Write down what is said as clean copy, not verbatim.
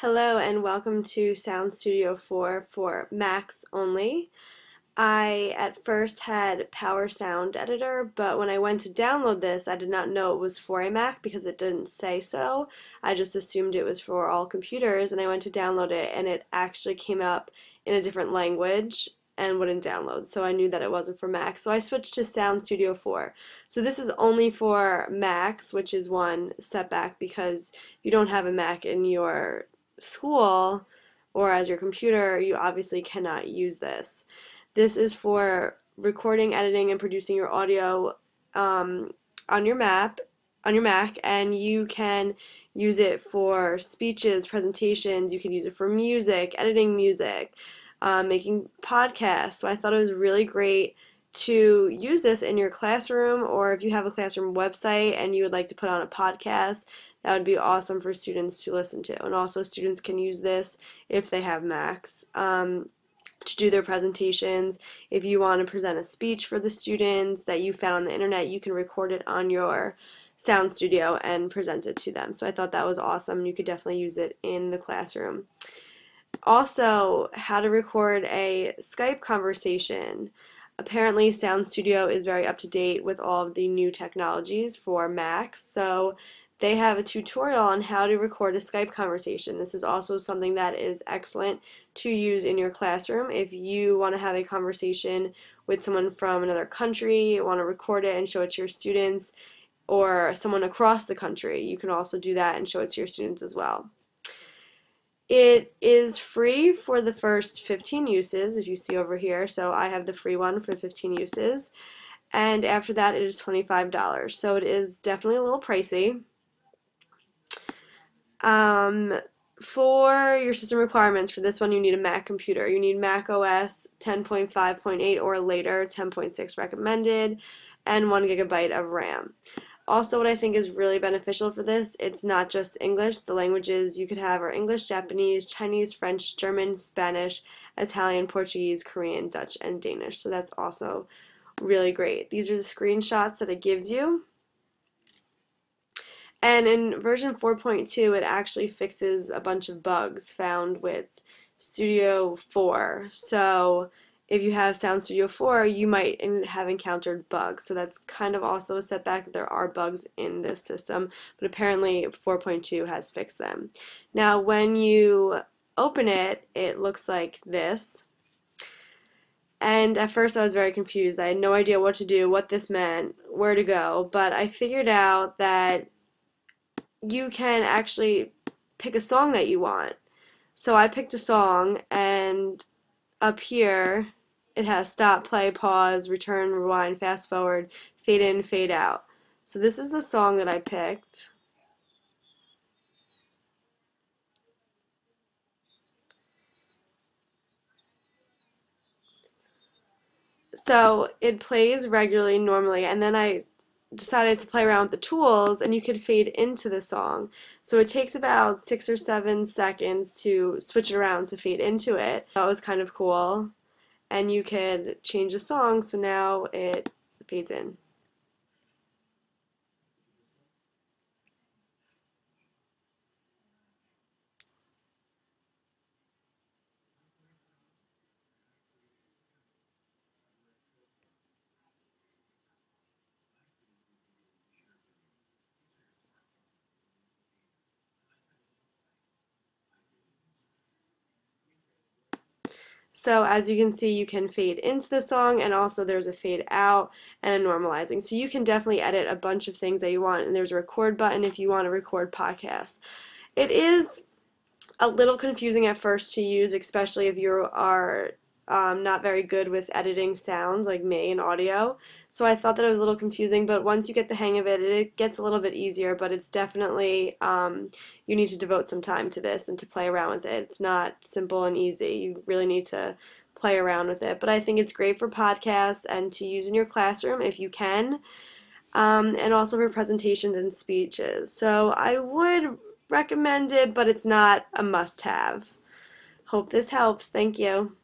Hello and welcome to Sound Studio 4 for Macs only. I at first had Power Sound Editor, but when I went to download this, I did not know it was for a Mac because it didn't say so. I just assumed it was for all computers, and I went to download it, and it actually came up in a different language and wouldn't download, so I knew that it wasn't for Mac. So I switched to Sound Studio 4. So this is only for Macs, which is one setback because you don't have a Mac in your school or as your computer, you obviously cannot use this. This is for recording, editing, and producing your audio on your Mac, and you can use it for speeches, presentations. You can use it for music, editing music, making podcasts. So I thought it was really great to use this in your classroom, or if you have a classroom website and you would like to put on a podcast, that would be awesome for students to listen to. And also students can use this if they have Macs to do their presentations. If you want to present a speech for the students that you found on the internet, you can record it on your Sound Studio and present it to them. So I thought that was awesome. You could definitely use it in the classroom. Also, how to record a Skype conversation. Apparently, Sound Studio is very up to date with all of the new technologies for Macs, so they have a tutorial on how to record a Skype conversation. This is also something that is excellent to use in your classroom. If you want to have a conversation with someone from another country, want to record it and show it to your students, or someone across the country, you can also do that and show it to your students as well. It is free for the first 15 uses, if you see over here. So I have the free one for 15 uses. And after that, it is $25. So it is definitely a little pricey. For your system requirements for this one, you need a Mac computer. You need Mac OS 10.5.8 or later, 10.6 recommended, and 1 GB of RAM. Also, what I think is really beneficial for this, it's not just English. The languages you could have are English, Japanese, Chinese, French, German, Spanish, Italian, Portuguese, Korean, Dutch, and Danish. So that's also really great. These are the screenshots that it gives you. And in version 4.2, it actually fixes a bunch of bugs found with Studio 4. So if you have Sound Studio 4, you might have encountered bugs. So that's kind of also a setback. There are bugs in this system, but apparently 4.2 has fixed them. Now, when you open it, it looks like this. And at first I was very confused. I had no idea what to do, what this meant, where to go, but I figured out that you can actually pick a song that you want. So I picked a song, and up here it has stop, play, pause, return, rewind, fast forward, fade in, fade out. So this is the song that I picked. So it plays regularly normally, and then I decided to play around with the tools, and you could fade into the song. So it takes about 6 or 7 seconds to switch it around to fade into it. That was kind of cool. And you could change the song, so now it fades in. So as you can see, you can fade into the song, and also there's a fade out and a normalizing. So you can definitely edit a bunch of things that you want, and there's a record button if you want to record podcasts. It is a little confusing at first to use, especially if you are not very good with editing sounds like me and audio. So I thought that it was a little confusing, but once you get the hang of it, it gets a little bit easier, but it's definitely, you need to devote some time to this and to play around with it. It's not simple and easy. You really need to play around with it. But I think it's great for podcasts and to use in your classroom if you can, and also for presentations and speeches. So I would recommend it, but it's not a must-have. Hope this helps. Thank you.